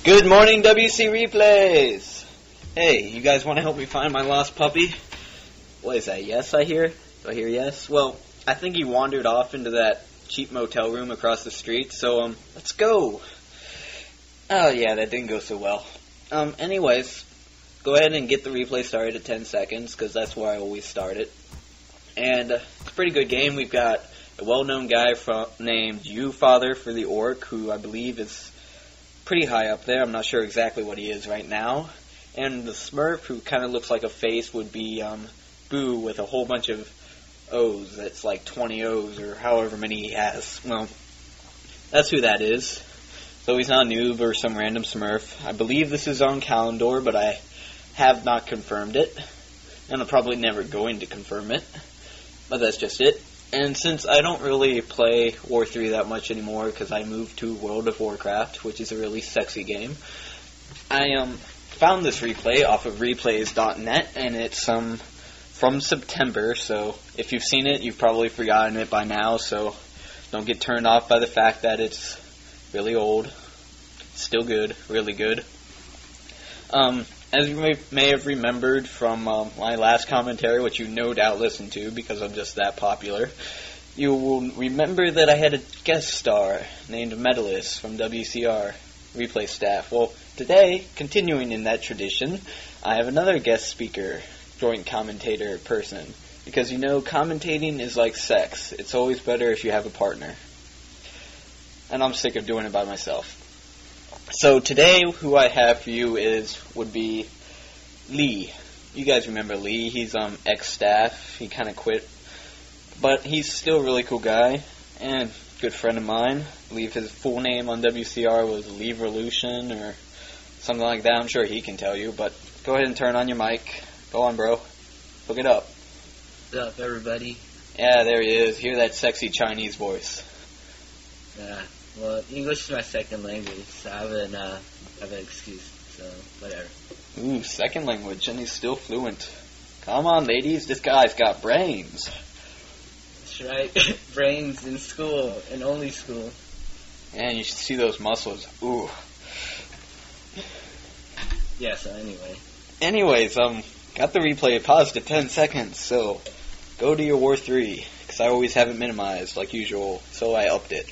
Good morning, WC Replays! Hey, you guys want to help me find my lost puppy? What is that, yes I hear? Do I hear yes? Well, I think he wandered off into that cheap motel room across the street, so, let's go! Oh yeah, that didn't go so well. Anyways, go ahead and get the replay started at 10 seconds, because that's where I always start it. And, it's a pretty good game. We've got a well-known guy named u.father for the Orc, who I believe is pretty high up there. I'm not sure exactly what he is right now. And the Smurf, who kind of looks like a face, would be Boo with a whole bunch of O's. That's like 20 O's or however many he has. Well, that's who that is. So he's not a noob or some random Smurf. I believe this is on Calendar, but I have not confirmed it. And I'm probably never going to confirm it. But that's just it. And since I don't really play War 3 that much anymore because I moved to World of Warcraft, which is a really sexy game, I found this replay off of replays.net, and it's from September, so if you've seen it, you've probably forgotten it by now, so don't get turned off by the fact that it's really old. It's still good, really good. As you may have remembered from my last commentary, which you no doubt listened to because I'm just that popular, you will remember that I had a guest star named Medalist from WCR replay staff. Well, today, continuing in that tradition, I have another guest speaker, joint commentator person, because you know, commentating is like sex. It's always better if you have a partner. And I'm sick of doing it by myself. So today, who I have for you would be Lee. You guys remember Lee? He's ex-staff. He kind of quit, but he's still a really cool guy and good friend of mine. I believe his full name on WCR was Lee Revolution or something like that. I'm sure he can tell you. But go ahead and turn on your mic. Go on, bro. Hook it up. What's up, everybody? Yeah, there he is. Hear that sexy Chinese voice. Yeah. Well, English is my second language, so I have an excuse, so whatever. Ooh, second language, and he's still fluent. Come on, ladies, this guy's got brains. That's right, brains in school, and only school. Man, you should see those muscles. Ooh. Yeah, so anyway. Anyways, got the replay paused at 10 seconds, so go to your War 3, because I always have it minimized, like usual, so I upped it.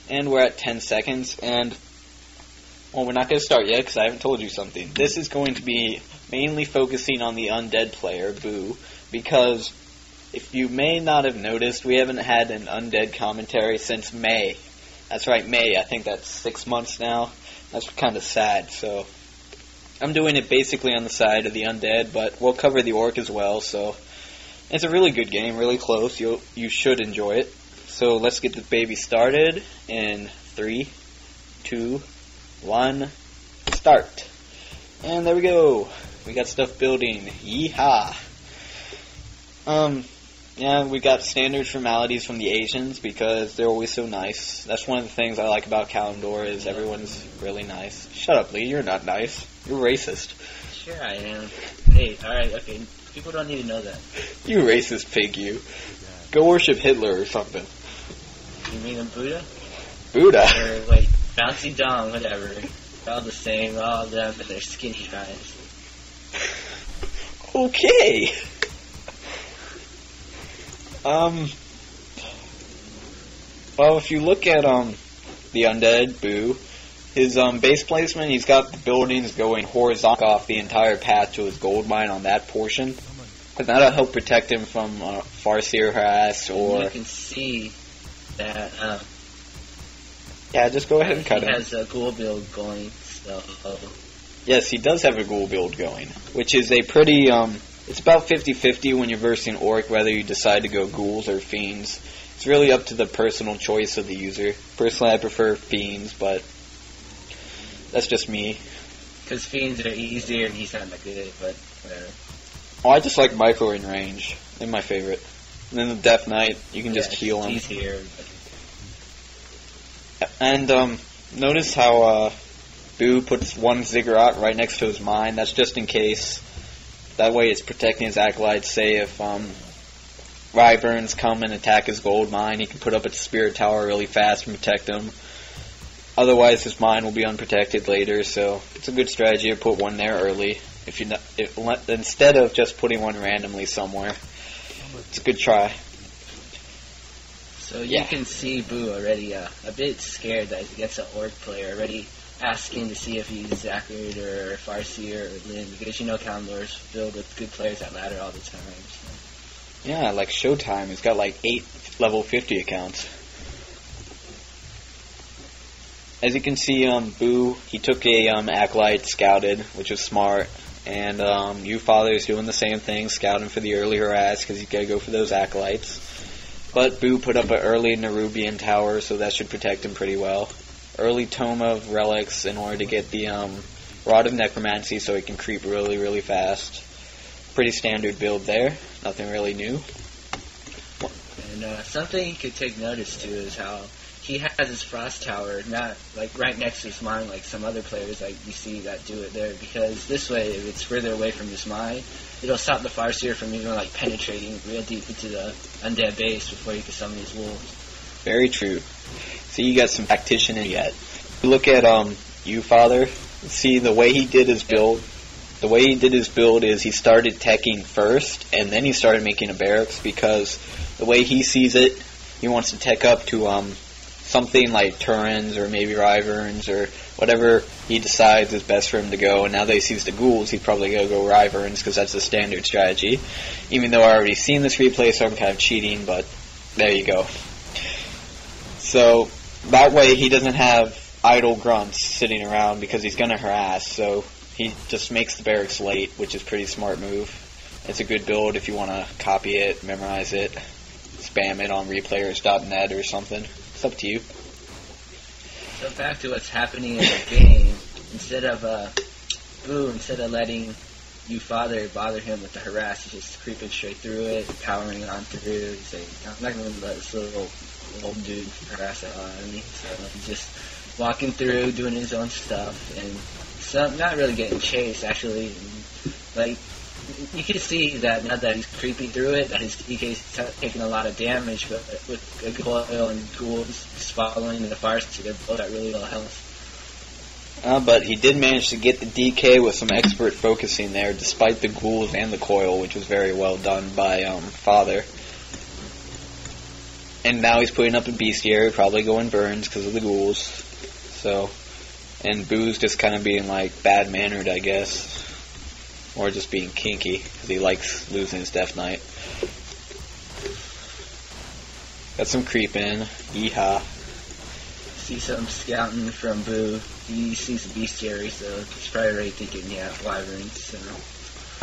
And we're at 10 seconds, and, well, we're not going to start yet, because I haven't told you something. This is going to be mainly focusing on the undead player, Boo, because if you may not have noticed, we haven't had an undead commentary since May. That's right, May. I think that's 6 months now. That's kind of sad, so I'm doing it basically on the side of the undead, but we'll cover the orc as well, so it's a really good game, really close. You should enjoy it. So let's get the baby started in 3, 2, 1, start. And there we go. We got stuff building. Yeehaw. Yeah, we got standard formalities from the Asians because they're always so nice. That's one of the things I like about Calendar is everyone's really nice. Shut up, Lee. You're not nice. You're racist. Sure I am. Hey, alright, okay. People don't need to know that. You racist pig, you. Go worship Hitler or something. You mean a Buddha? Buddha? Or, wait, Bouncy Dong, whatever. They're all the same, all of them, but they're skinny guys. Okay. Well, if you look at, the undead, Boo, his, base placement, he's got the buildings going horizontal off the entire path to his gold mine on that portion. And that'll help protect him from, Farseer harass or... You can see that, yeah, just go ahead and cut he him. has a ghoul build going, so... Yes, he does have a ghoul build going, which is a pretty, it's about 50-50 when you're versing Orc, whether you decide to go ghouls or fiends. It's really up to the personal choice of the user. Personally, I prefer fiends, but that's just me. Because fiends are easier and he's not that good, but whatever. Oh, I just like micro in range. They're my favorite. And then the Death Knight, you can just heal him. Easier. And, notice how, Boo puts one ziggurat right next to his mine. That's just in case. That way it's protecting his acolytes. Say if, Wyverns come and attack his gold mine, he can put up a spirit tower really fast and protect them. Otherwise, his mine will be unprotected later, so it's a good strategy to put one there early. Instead of just putting one randomly somewhere, it's a good try. So you can see Boo already a bit scared that he gets an Orc player, already asking to see if he's Zachary or Farseer or Lynn, because Kalimdor's filled with good players at ladder all the time. So. Yeah, like Showtime, he's got like 8 level 50 accounts. As you can see, Boo, he took a Acolyte, scouted, which was smart, and u.father is doing the same thing, scouting for the early harass, because he's got to go for those Acolytes. But Boo put up an early Nerubian tower, so that should protect him pretty well. Early Tome of Relics in order to get the Rod of Necromancy so he can creep really, really fast. Pretty standard build there, nothing really new. And something you could take notice to is how he has his Frost Tower not like right next to his mine like some other players like you see that do it there, because this way, if it's further away from his mine, it'll stop the Farseer from even like penetrating real deep into the undead base before you can summon these wolves. Very true. See, you got some tactician in yet. Look at u.father. See the way he did his build. The way he did his build is he started teching first, and then he started making a barracks, because the way he sees it, he wants to tech up to something like Turins or maybe Ryverns or whatever he decides is best for him to go. And now that he sees the ghouls, he's probably going to go Ryverns because that's the standard strategy. Even though I already seen this replay, so I'm kind of cheating, but there you go. So that way he doesn't have idle grunts sitting around because he's going to harass. So he just makes the barracks late, which is a pretty smart move. It's a good build if you want to copy it, memorize it, spam it on replayers.net or something. It's up to you. So back to what's happening in the game. Instead of letting u.father bother him with the harass, he's just creeping straight through it, powering on through. He's saying, I'm not going to let this little old dude harass it on me. So he's just walking through, doing his own stuff, and not really getting chased, actually. Like, you can see that now that he's creeping through it, that his DK's taking a lot of damage, but with a coil and ghouls just following the fires, so they're both at really low health. But he did manage to get the DK with some expert focusing there, despite the ghouls and the coil, which was very well done by Father. And now he's putting up a bestiary, probably going burns because of the ghouls. So, and Boo's just kind of being like bad-mannered, I guess. Or just being kinky, because he likes losing his Death Knight. Got some creep in. Yeehaw. See some scouting from Boo. He sees the bestiary, so he's probably already thinking, yeah, wyverns. So.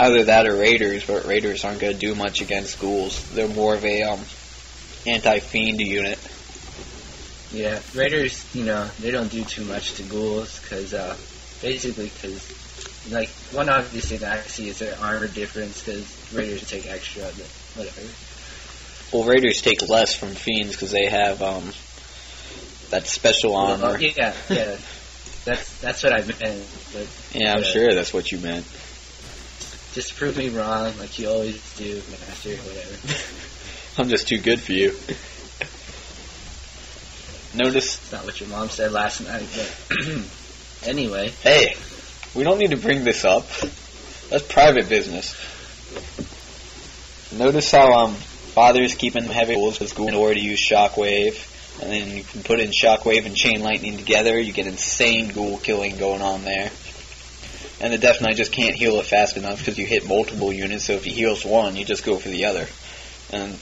Either that or raiders, but raiders aren't going to do much against ghouls. They're more of a anti-fiend unit. Yeah, raiders, they don't do too much to ghouls, because like, one obvious thing that I see is their armor difference, because raiders take extra, but whatever. Well, raiders take less from fiends, because they have, that special armor. Yeah. That's what I meant. But, yeah, I'm sure that's what you meant. Just prove me wrong, like you always do, master, whatever. I'm just too good for you. Notice... It's not what your mom said last night, but... Anyway. Hey! We don't need to bring this up. That's private business. Notice how Father's keeping heavy ghouls with in order to use Shockwave, and then you can put in Shockwave and Chain Lightning together. You get insane ghoul killing going on there. And the Death Knight just can't heal it fast enough because you hit multiple units. So if he heals one, you just go for the other, and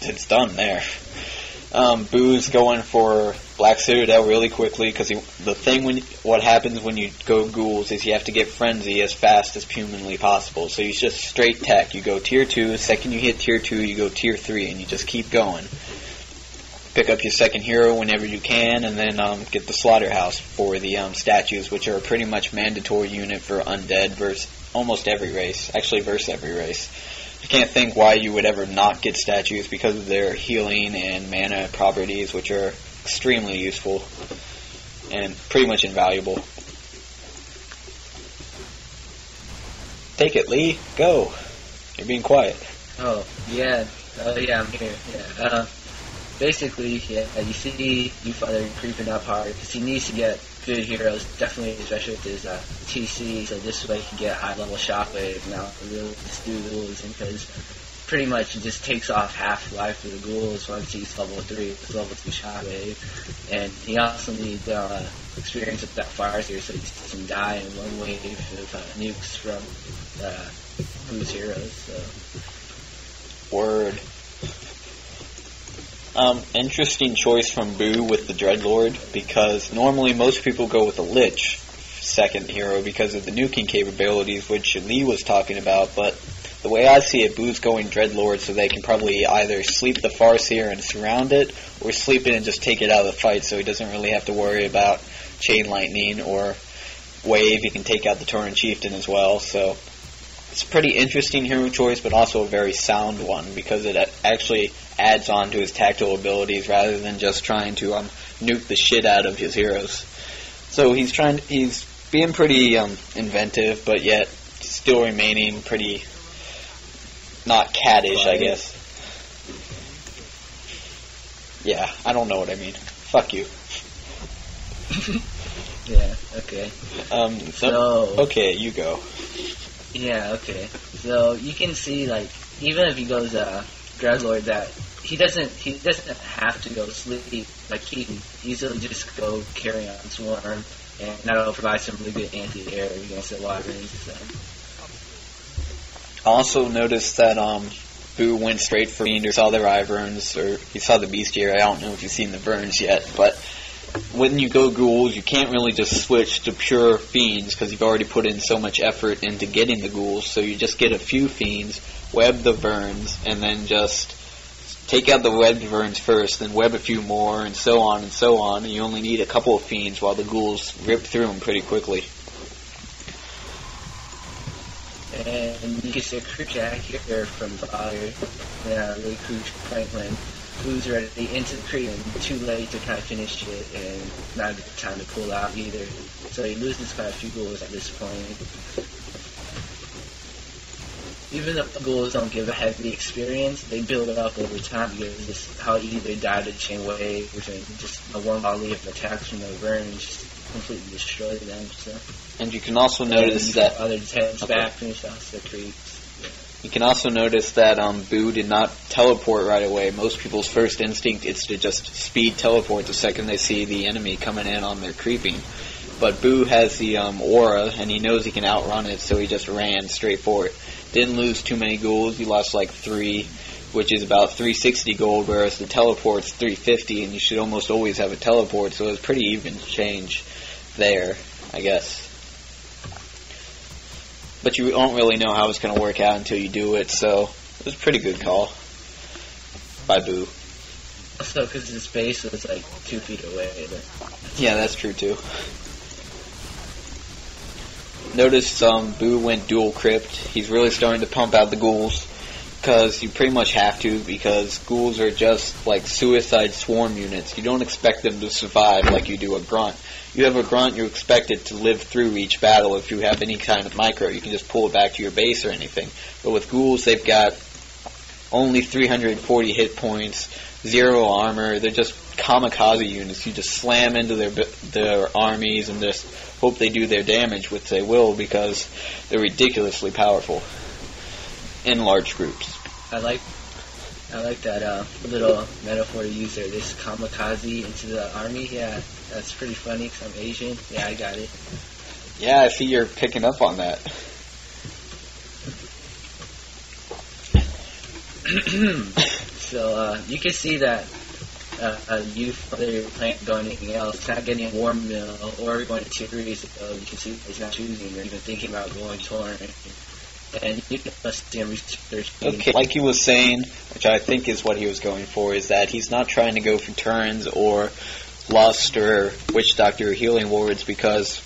it's done there. Boo's going for Black Citadel really quickly because what happens when you go ghouls is you have to get Frenzy as fast as humanly possible. So you just straight tech. You go tier 2, second you hit tier 2, you go tier 3, and you just keep going. Pick up your second hero whenever you can, and then get the Slaughterhouse for the statues, which are a pretty much mandatory unit for Undead versus almost every race. Actually, versus every race. I can't think why you would ever not get statues because of their healing and mana properties, which are extremely useful and pretty much invaluable. Take it, Lee. Go. You're being quiet. Oh, yeah, I'm here. Yeah. basically, yeah, you see u.father creeping up hard because he needs to get good heroes, definitely, especially with his TC, so this way he can get high level shockwave. Now, really just do the ghouls, because pretty much it just takes off half life of the ghouls once he's level 3 with level 2 shockwave. And he also needs experience with that fire seer, so he doesn't die in one wave of nukes from Boo's heroes. So. Word. Interesting choice from Boo with the Dreadlord, because normally most people go with the Lich second hero because of the nuking capabilities, which Lee was talking about, but the way I see it, Boo's going Dreadlord so they can probably either sleep the Farseer and surround it, or sleep it and just take it out of the fight so he doesn't really have to worry about Chain Lightning or Wave. He can take out the Tauren Chieftain as well, so it's a pretty interesting hero choice, but also a very sound one, because it actually adds on to his tactical abilities rather than just trying to nuke the shit out of his heroes. So he's being pretty inventive, but yet still remaining pretty not caddish, I guess. Yeah, I don't know what I mean. Fuck you. Yeah, okay. Okay, you go. Yeah, okay. So you can see, like, even if he goes Dreadlord, that he doesn't have to go sleep. Like, he can easily just go carry on Swarm, and that'll provide some really good anti-air against the Wyverns. So. Also noticed that Boo went straight for Fiend, or saw the Wyverns, or he saw the Bestiary. I don't know if you've seen the Verns yet, but when you go ghouls, you can't really just switch to pure fiends because you've already put in so much effort into getting the ghouls. So you just get a few fiends, web the Verns, and then just take out the webbed Verns first, then web a few more, and so on and so on. And you only need a couple of fiends while the ghouls rip through them pretty quickly. And you can see a crew jack here from Father. Yeah, really crucial point when Boo's already into the creep and too late to kind of finish it, and not a good time to pull out either. So he loses quite a few ghouls at this point. Even though the ghouls don't give a heavy experience, they build it up over time because just how easy they die to the chain wave, and just a one volley of attacks from the Verns just completely destroy them. So. And you can also notice that other heads back, finish off the creeps. You can also notice that Boo did not teleport right away. Most people's first instinct is to just speed teleport the second they see the enemy coming in on their creeping. But Boo has the aura, and he knows he can outrun it, so he just ran straight for it. Didn't lose too many ghouls. He lost like 3, which is about 360 gold, whereas the teleport's 350, and you should almost always have a teleport, so it was pretty even change there, I guess. But you don't really know how it's going to work out until you do it, so it was a pretty good call by Boo. Also, because his base was like 2 feet away. But... Yeah, that's true too. Notice Boo went dual crypt. He's really starting to pump out the ghouls, because you pretty much have to, because ghouls are just like suicide swarm units. You don't expect them to survive like you do a grunt. You have a grunt, you expect it to live through each battle. If you have any kind of micro, you can just pull it back to your base or anything. But with ghouls, they've got only 340 hit points, 0 armor. They're just kamikaze units. You just slam into their armies and just hope they do their damage, which they will, because they're ridiculously powerful in large groups. I like that little metaphor you use there, this kamikaze into the army. Yeah, that's pretty funny because I'm Asian. Yeah, I got it. Yeah, I see you're picking up on that. So you can see that whether you're going anything else, it's not getting a warm mill or going to tier 3, so you can see he's not choosing or even thinking about going Tauren. And you can see him research. Okay, like he was saying, which I think is what he was going for, is that he's not trying to go for turns or Lust or Witch Doctor or Healing Wards, because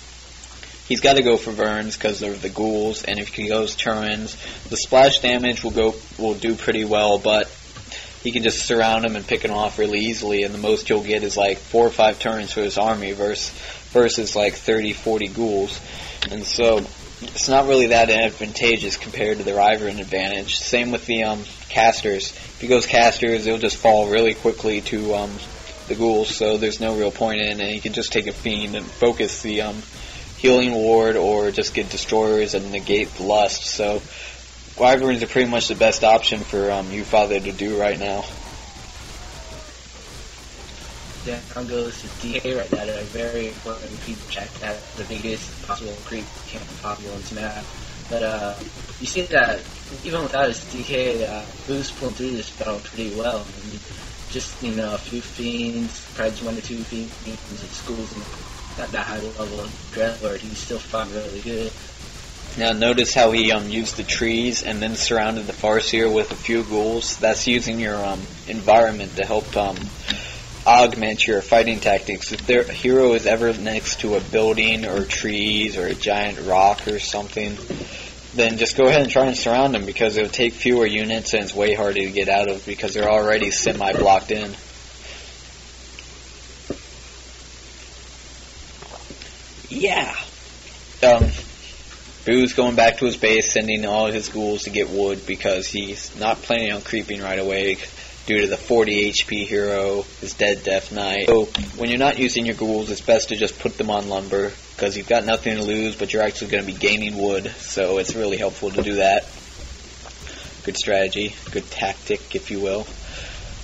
he's got to go for Verns because they're the ghouls, and if he goes turns, the splash damage will do pretty well, but he can just surround him and pick him off really easily, and the most he'll get is like 4 or 5 turns for his army versus like 30, 40 ghouls. And so it's not really that advantageous compared to the Wyvern advantage. Same with the casters. If he goes casters, they'll just fall really quickly to the ghouls, so there's no real point in it. And you can just take a fiend and focus the healing ward, or just get destroyers and negate the lust. So Wyverns are pretty much the best option for u.father to do right now. Down goes to DK right now. A very important creep check at the biggest possible creep camp possible in this map. But you see that even without his DK, Boo's pulling through this battle pretty well. I mean, just a few fiends, probably 1 to 2 fiends at schools, and not that high level Dreadlord. He's still fighting really good. Now notice how he used the trees and then surrounded the Farseer with a few ghouls. That's using your environment to help augment your fighting tactics. If their hero is ever next to a building or trees or a giant rock or something, then just go ahead and try and surround them, because it'll take fewer units and it's way harder to get out of because they're already semi-blocked in. Yeah. Boo's going back to his base, sending all his ghouls to get wood because he's not planning on creeping right away due to the 40 HP hero, his dead Death Knight. So when you're not using your ghouls, it's best to just put them on lumber, because you've got nothing to lose, but you're actually going to be gaining wood, so it's really helpful to do that. Good strategy, good tactic, if you will.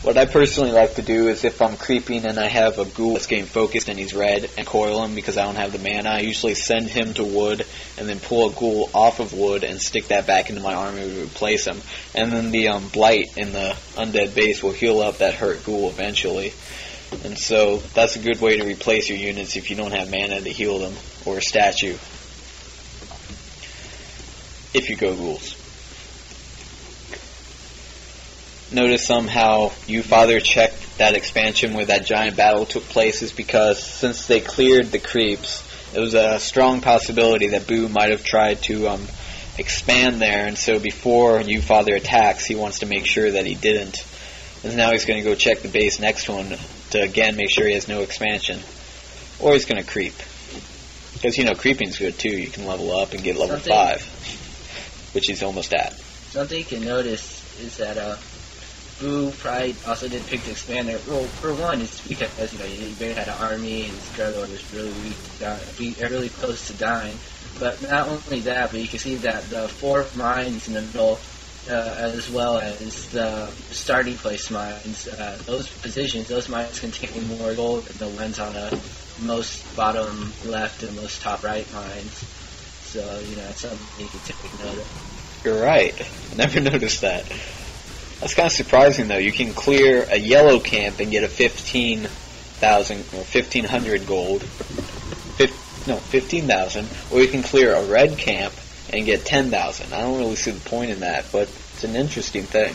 What I personally like to do is, if I'm creeping and I have a ghoul that's getting focused and he's red, and coil him because I don't have the mana, I usually send him to wood and then pull a ghoul off of wood and stick that back into my army to replace him. And then the blight in the undead base will heal up that hurt ghoul eventually. And so that's a good way to replace your units if you don't have mana to heal them, or a statue, if you go ghouls. Notice how u.father checked that expansion where that giant battle took place is because since they cleared the creeps, it was a strong possibility that Boo might have tried to expand there, and so before u.father attacks, he wants to make sure that he didn't. And now he's going to go check the base next one to again make sure he has no expansion. Or he's going to creep. Because, creeping's good too. You can level up and get level 5, which he's almost at. Something you can notice is that Boo probably also didn't pick to expand there. Well, for one, it's because he barely had an army and his Dreadlord was really weak, really close to dying. But not only that, but you can see that the 4 mines in the middle, as well as the starting place mines, those positions, those mines contain more gold than the ones on the most bottom left and most top right mines. So it's something you can take note of. You're right. Never noticed that. That's kind of surprising, though. You can clear a yellow camp and get a 15,000 or 1,500 gold. 15,000. Or you can clear a red camp and get 10,000. I don't really see the point in that, but it's an interesting thing.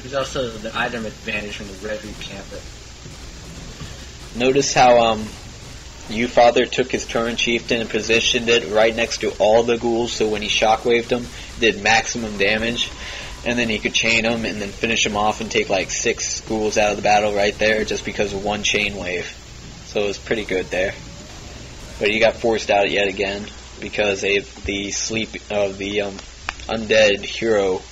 There's also the item advantage from the red camp. Notice how u.father took his Tauren Chieftain and positioned it right next to all the ghouls, so when he shockwaved them, it did maximum damage. And then he could chain them and then finish them off and take like 6 ghouls out of the battle right there just because of one chain wave. So it was pretty good there. But he got forced out yet again because of the sleep of the undead hero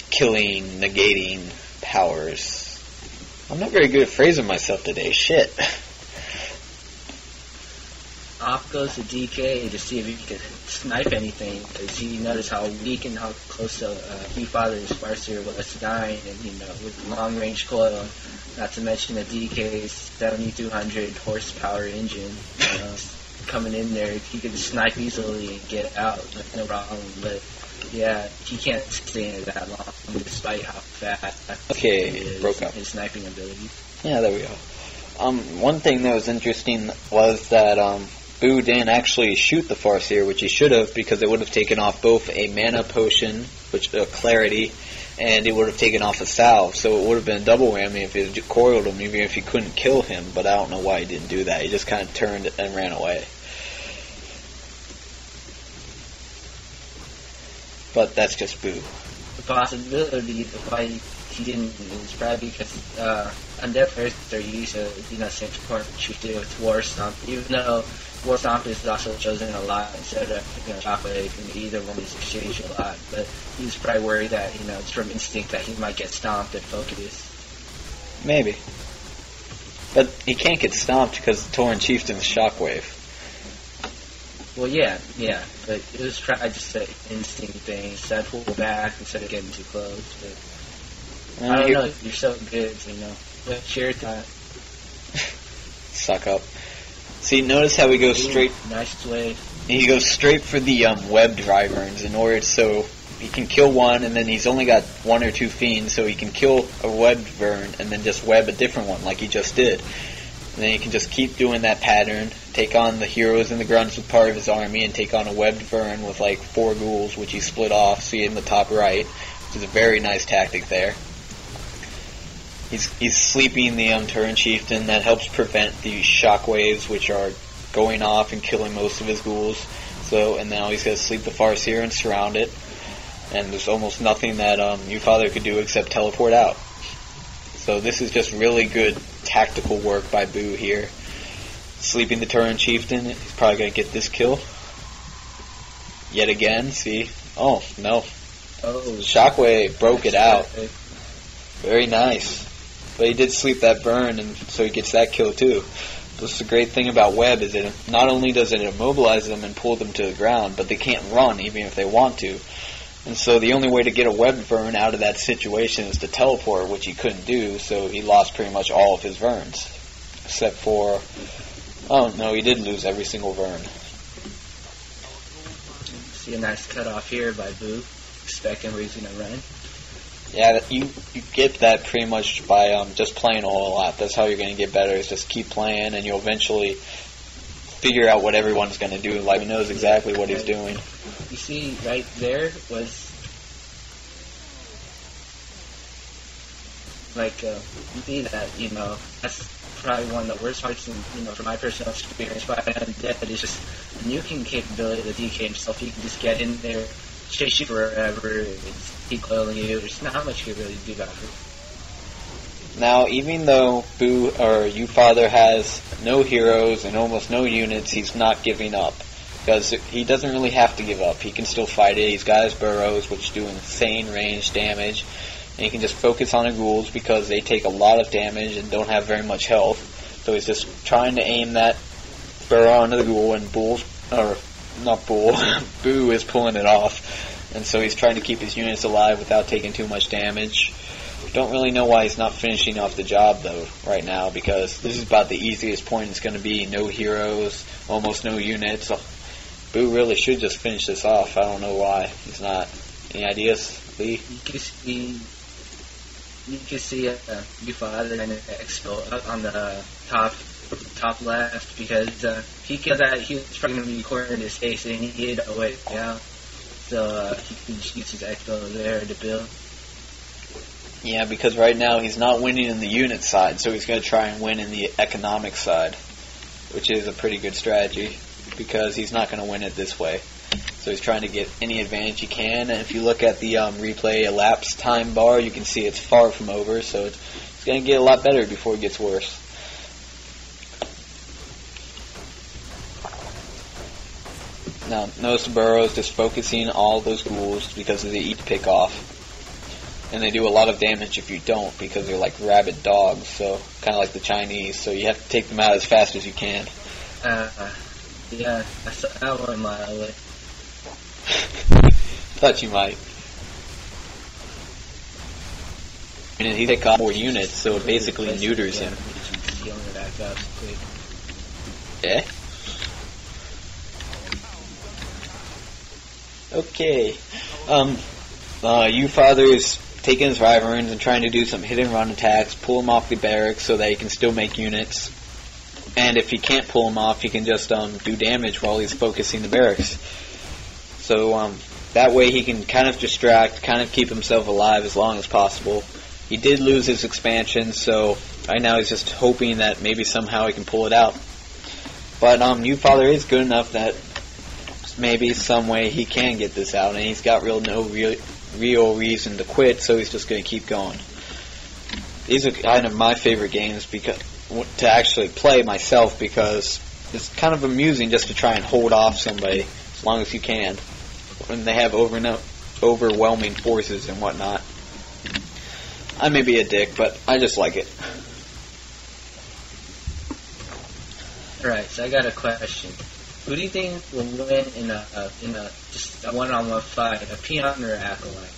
killing, negating powers. I'm not very good at phrasing myself today. Shit. Off goes to DK to see if he can snipe anything, because he noticed how weak and how close to u.father's Farseer was dying, and with long range coil, not to mention the DK's 7,200 horsepower engine, coming in there, he could snipe easily and get out with no problem. But yeah, he can't stay in it that long, despite how fast he is, broke up his sniping ability. Yeah, there we go. One thing that was interesting was that Boo didn't actually shoot the Farseer, which he should have, because it would have taken off both a mana potion, which clarity, and it would have taken off a salve. So it would have been a double whammy if it coiled him, even if he couldn't kill him. But I don't know why he didn't do that. He just kind of turned and ran away. But that's just Boo. The possibility of why he he didn't. It's probably because undead players are used to same support treated with War Stomp, even though War Stomp is also chosen a lot instead of Shockwave, and either one is exchanged a lot. But he's probably worried that it's from instinct that he might get stomped and focus. Maybe. But he can't get stomped because the Tauren Chieftain's Shockwave. Well, yeah, but it was probably just an instinct thing. Instead of pull back instead of getting too close. But I don't know. You're so good, What's your thought? Suck up. See, notice how he goes straight. Nice way. He goes straight for the webbed Wyverns in order so he can kill one, and then he's only got 1 or 2 fiends, so he can kill a webbed Vern and then just web a different one like he just did. And then he can just keep doing that pattern, take on the heroes and the grunts with part of his army, and take on a webbed Vern with like 4 ghouls, which he split off, see in the top right, which is a very nice tactic there. He's sleeping the Tauren Chieftain. That helps prevent the shockwaves, which are going off and killing most of his ghouls. So, and now he's going to sleep the Farseer and surround it. And there's almost nothing that u.father could do except teleport out. So this is just really good tactical work by Boo here. Sleeping the Tauren Chieftain. He's probably going to get this kill. Yet again, see? Oh, no. Oh, Shockwave broke it out. Very nice. But he did sleep that burn, and so he gets that kill too. That's the great thing about web, is it not only does it immobilize them and pull them to the ground, but they can't run even if they want to. And so the only way to get a web Vern out of that situation is to teleport, which he couldn't do, so he lost pretty much all of his Verns. Except for... oh, no, he did lose every single Vern. See a nice cutoff here by Boo, expecting where he's going to run. Yeah, you get that pretty much by just playing a whole lot. That's how you're going to get better, is just keep playing, and you'll eventually figure out what everyone's going to do. Like, he knows exactly what he's doing. You see, right there was... like, you see that, that's probably one of the worst parts, from my personal experience by Undead, is just the nuking capability of the DK himself. He can just get in there, chase you forever, and keep coiling you. There's not much you can really do about it. Now, even though Boo or u.father has no heroes and almost no units, he's not giving up. Because he doesn't really have to give up. He can still fight it. He's got his burrows, which do insane range damage. And he can just focus on the ghouls because they take a lot of damage and don't have very much health. So he's just trying to aim that burrow onto the ghoul, and Boo is pulling it off. And so he's trying to keep his units alive without taking too much damage. Don't really know why he's not finishing off the job, though, right now, because this is about the easiest point it's going to be. No heroes, almost no units. Boo really should just finish this off. I don't know why he's not. Any ideas, Lee? You can see u.father and explode on the top left, because he killed that. He was probably going to be cornered his face, and he hid away down. So he can just use his expo there to build. Yeah, because right now he's not winning in the unit side, so he's going to try and win in the economic side, which is a pretty good strategy, because he's not going to win it this way. So he's trying to get any advantage he can, and if you look at the replay elapsed time bar, you can see it's far from over, so it's going to get a lot better before it gets worse. Now, notice the burrows just focusing all those ghouls because they eat to pick off. And they do a lot of damage if you don't, because they're like rabid dogs, so kind of like the Chinese, so you have to take them out as fast as you can. Yeah, I went a mile away. Thought you might. And he take off more units, so it basically neuters him. Yeah? Okay. u.father is taking his Wyverns and trying to do some hit and run attacks, pull him off the barracks so that he can still make units. And if he can't pull him off, he can just do damage while he's focusing the barracks. So that way he can kind of distract, kind of keep himself alive as long as possible. He did lose his expansion, so right now he's just hoping that maybe somehow he can pull it out. But u.father is good enough that maybe some way he can get this out, and he's got no real reason to quit, so he's just going to keep going. these are kind of my favorite games because to actually play myself, because it's kind of amusing just to try and hold off somebody as long as you can when they have overwhelming forces and whatnot. I may be a dick, but I just like it. Alright, so I got a question. Who do you think will win in a just a one-on-one fight, a peon or an acolyte?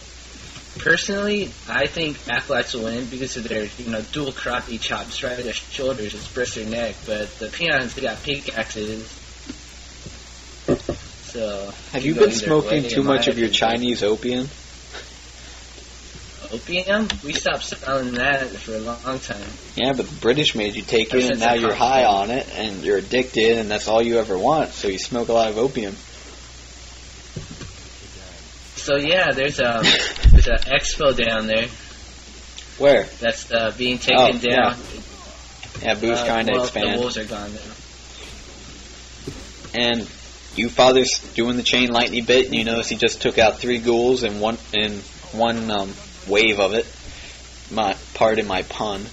Personally, I think acolytes will win because of their, dual karate chops right at their shoulders, just burst their neck. But the peons, they got pickaxes. So have you been smoking too much of your Chinese opium? Opium? We stopped selling that for a long time. Yeah, but the British made you take it, and now you're high on it, and you're addicted, and that's all you ever want, so you smoke a lot of opium. So yeah, there's an expo down there. Where? That's being taken down. Yeah, Boo's trying to expand. The wolves are gone now. And u.father's doing the chain lightning bit, and you notice he just took out 3 ghouls in one wave of it. Pardon my pun.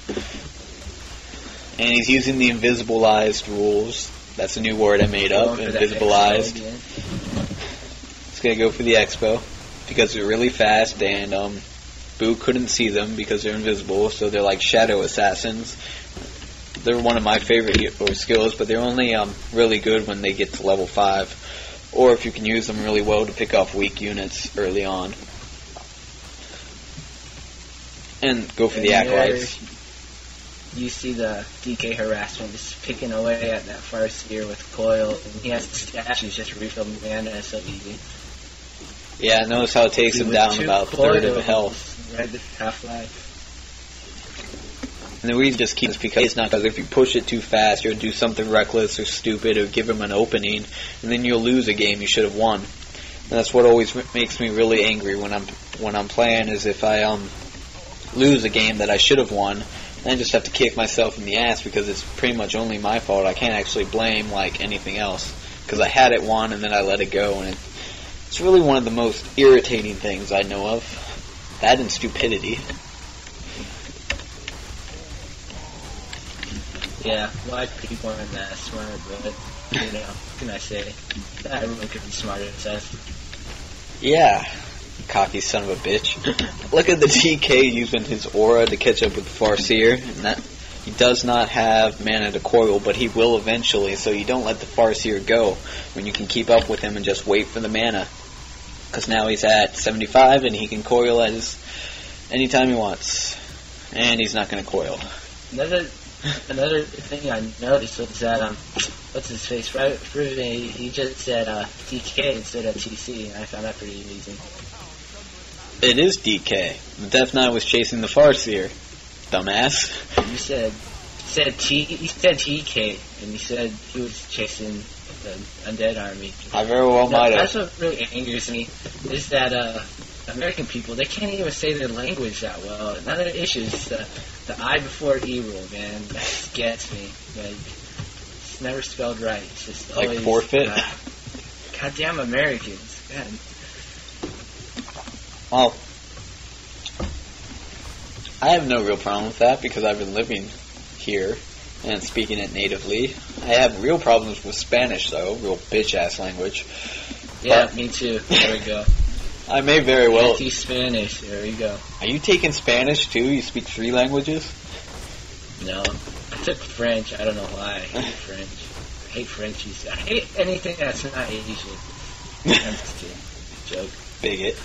And he's using the invisibilized rules. That's a new word I made up. Invisibilized. It's gonna go for the expo because they're really fast, and Boo couldn't see them because they're invisible, so they're like shadow assassins. They're one of my favorite skills, but they're only really good when they get to level 5, or if you can use them really well to pick off weak units early on. And go for the acolytes. You see the DK harassment just picking away at that Farseer with coil, and he has statues just refill mana. It's so easy. Yeah, notice how it takes him down about a third of a health. Right, half-life. And the reason just keeps because it's not because if you push it too fast, you'll do something reckless or stupid or give him an opening, and then you'll lose a game you should have won. And that's what always makes me really angry when I'm playing, is if I lose a game that I should have won, and I just have to kick myself in the ass because it's pretty much only my fault. I can't actually blame like anything else because I had it won and then I let it go, and it's really one of the most irritating things I know of. That and stupidity. Yeah, why people aren't that smart, but what can I say? Not everyone could be smarter than us. Yeah. Cocky son of a bitch. Look at the DK using his aura to catch up with Farseer, and that he does not have mana to coil, but he will eventually, so you don't let the Farseer go when you can keep up with him and just wait for the mana. Because now he's at 75 and he can coil anytime he wants. And he's not going to coil. Another thing I noticed was that, what's his face, Frvade, he just said DK instead of TC, and I found that pretty amusing. It is DK. The Death Knight was chasing the Farseer. Dumbass. You said TK, and you said he was chasing the Undead army. I very well might have. That's what really angers me, is that American people, they can't even say their language that well. Another issue is the I before E rule, man. That just gets me. Like, it's never spelled right. It's just like always, forfeit? Goddamn Americans. God. Well, I have no real problem with that because I've been living here and speaking it natively. I have real problems with Spanish, though. Real bitch-ass language. Yeah, me too. There we go. I may very well... Anti-Spanish. There we go. Are you taking Spanish, too? You speak 3 languages? No. I took French. I don't know why. I hate French. I hate Frenchies. I hate anything that's not Asian. I'm just kidding. Joke. Bigot.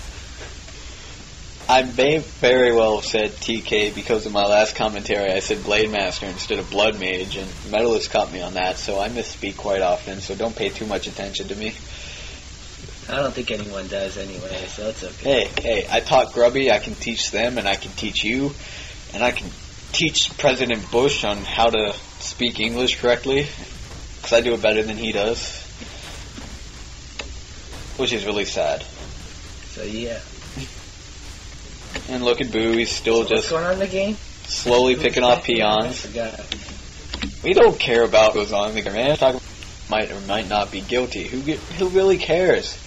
I may very well have said TK because in my last commentary I said Blade Master instead of Blood Mage, and Metalist caught me on that, so I misspeak quite often, so don't pay too much attention to me. I don't think anyone does anyway, so it's okay. Hey, I taught Grubby, I can teach them, and I can teach you, and I can teach President Bush on how to speak English correctly, because I do it better than he does, which is really sad. So yeah. And look at Boo, he's still just what's going on in the game? Slowly picking off peons. I forgot. We don't care about what goes on in the game, man. Talking might or might not be guilty. Who really cares?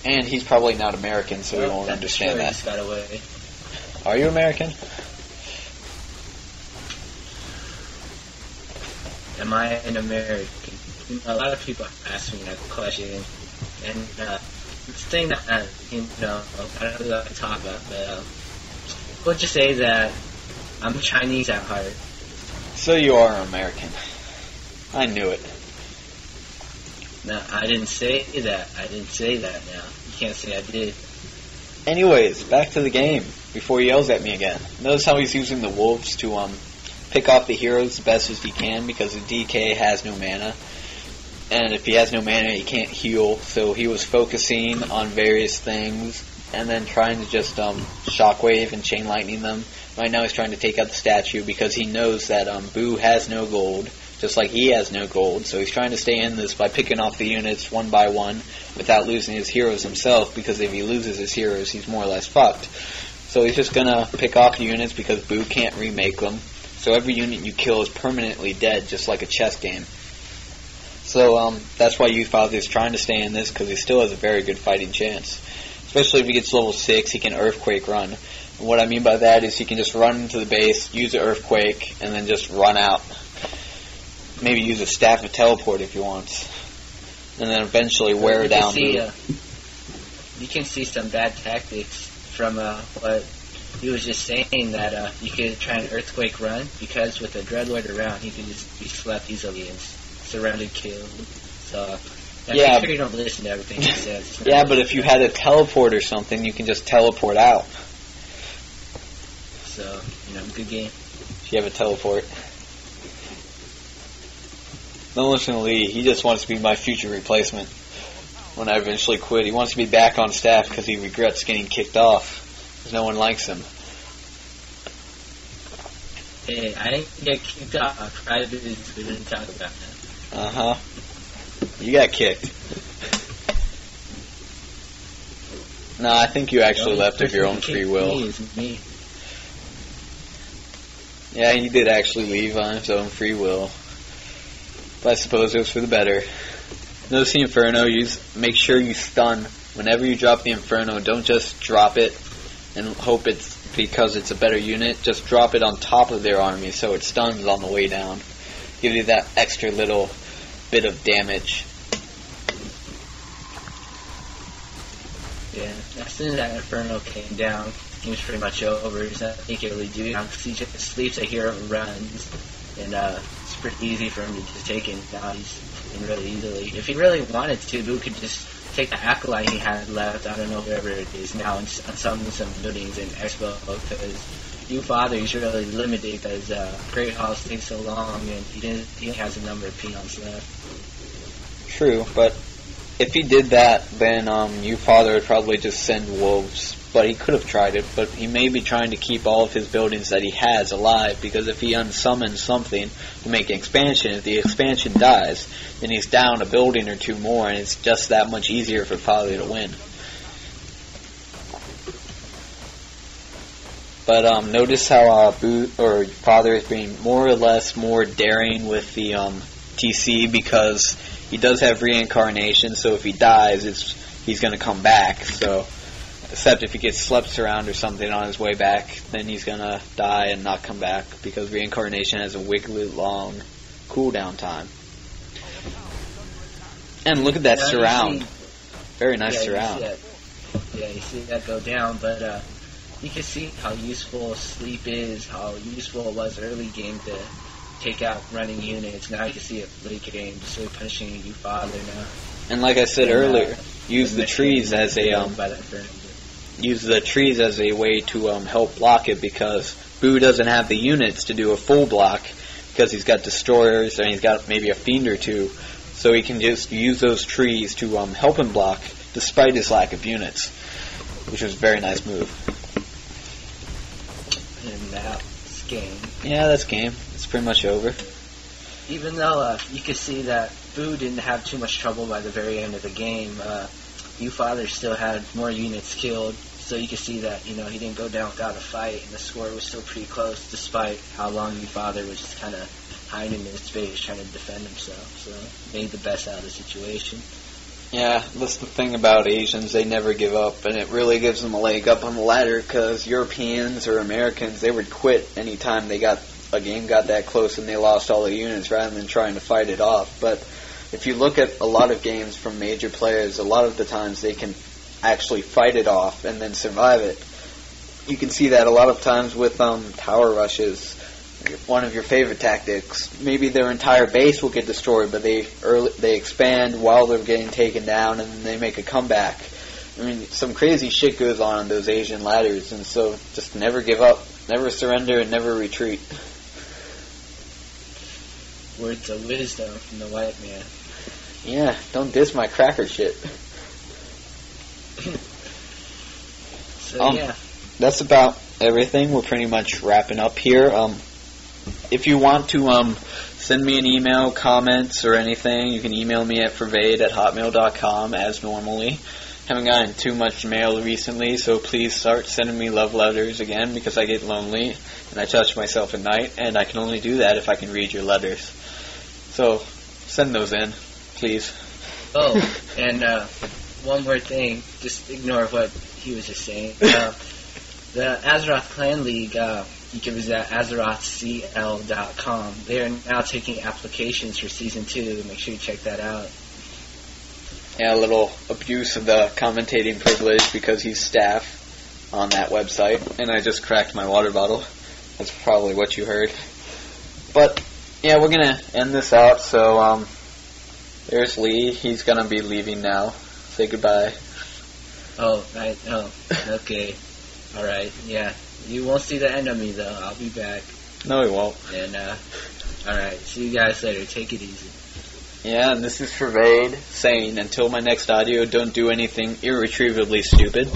And he's probably not American, so he won't that understand that. Just got away. Are you American? Am I an American? A lot of people ask me that question, and it's a thing that I don't really like to talk about, but we'll just say that I'm Chinese at heart. So you are American. I knew it. No, I didn't say that. I didn't say that. Now you can't say I did. Anyways, back to the game before he yells at me again. Notice how he's using the wolves to pick off the heroes the best as he can because the DK has no mana. And if he has no mana, he can't heal. So he was focusing on various things and then trying to just shockwave and chain lightning them. Right now he's trying to take out the statue because he knows that Boo has no gold, just like he has no gold. So he's trying to stay in this by picking off the units one by one without losing his heroes himself, because if he loses his heroes, he's more or less fucked. So he's just going to pick off the units because Boo can't remake them. So every unit you kill is permanently dead, just like a chess game. So that's why u.father is trying to stay in this, because he still has a very good fighting chance. Especially if he gets level 6, he can Earthquake run. And what I mean by that is he can just run into the base, use an Earthquake, and then just run out. Maybe use a Staff of Teleport if he wants. And then eventually wear down Boo. You can see some bad tactics from what he was just saying, that you could try an Earthquake run, because with the Dreadlord around, he could just be slept easily and surrounded, killed. So I'm sure you don't listen to everything he says. Yeah, but if you had a teleport or something, you can just teleport out. So, good game. If you have a teleport. Don't listen to Lee. He just wants to be my future replacement when I eventually quit. He wants to be back on staff because he regrets getting kicked off because no one likes him. Hey, I didn't get kicked off. We didn't talk about that. Uh-huh. You got kicked. No, I think you actually left of your own free will. Me. Yeah, he did actually leave on his own free will. But I suppose it was for the better. Notice the Inferno. Make sure you stun. Whenever you drop the Inferno, don't just drop it and hope it's because it's a better unit. Just drop it on top of their army so it stuns on the way down. Give you that extra little bit of damage. Yeah, as soon as that Inferno came down, he was pretty much over. He can't really do it. He just sleeps, a hero runs, and it's pretty easy for him to just take him down really easily. If he really wanted to, Boo could just take the Acolyte he had left, I don't know wherever it is now, and summon some buildings in Expo, because u.father is really limited because Great Halls take so long, and he has a number of peons left. True, but if he did that, then u.father would probably just send wolves. But he could have tried it, but he may be trying to keep all of his buildings that he has alive, because if he unsummons something to make an expansion, if the expansion dies, then he's down a building or two more, and it's just that much easier for Father to win. But notice how Father is being more or less more daring with the TC, because he does have reincarnation, so if he dies, he's going to come back. So, except if he gets slept around or something on his way back, then he's going to die and not come back, because reincarnation has a wickedly long cooldown time. And look at that surround. Very nice surround. You see that go down, but you can see how useful sleep is, how useful it was early game to take out running units. Now you can see it late game, just really punishing u.father now. And like I said earlier, use the trees as a way to help block it, because Boo doesn't have the units to do a full block because he's got destroyers and he's got maybe a fiend or two, so he can just use those trees to help him block despite his lack of units, which was a very nice move. And that's game. Yeah, that's game. It's pretty much over. Even though you could see that Boo didn't have too much trouble by the very end of the game, u.father still had more units killed, so you can see that he didn't go down without a fight, and the score was still pretty close despite how long u.father was just kind of hiding in his space trying to defend himself. So made the best out of the situation. Yeah, that's the thing about Asians. They never give up, and it really gives them a leg up on the ladder, because Europeans or Americans, they would quit anytime a game got that close and they lost all their units rather than trying to fight it off. But if you look at a lot of games from major players, a lot of the times they can actually fight it off and then survive it. You can see that a lot of times with tower rushes. One of your favorite tactics. Maybe their entire base will get destroyed, but they expand while they're getting taken down, and then they make a comeback. I mean, some crazy shit goes on those Asian ladders, and so just never give up, never surrender, and never retreat. Words of wisdom from the white man. Yeah, don't diss my cracker shit. So yeah, that's about everything. We're pretty much wrapping up here. If you want to send me an email, comments, or anything, you can email me at Frvade@hotmail.com as normally. Haven't gotten too much mail recently, so please start sending me love letters again, because I get lonely and I touch myself at night, and I can only do that if I can read your letters. So send those in, please. Oh, and one more thing. Just ignore what he was just saying. The Azeroth Clan League, you can visit AzerothCL.com. They are now taking applications for Season 2. Make sure you check that out. Yeah, a little abuse of the commentating privilege because he's staff on that website. And I just cracked my water bottle. That's probably what you heard. But, yeah, we're going to end this out. So, there's Lee. He's going to be leaving now. Say goodbye. Oh, right. Oh, okay. All right. Yeah. You won't see the end of me, though. I'll be back. No, he won't. And, alright. See you guys later. Take it easy. Yeah, and this is Frvade saying, until my next audio, don't do anything irretrievably stupid.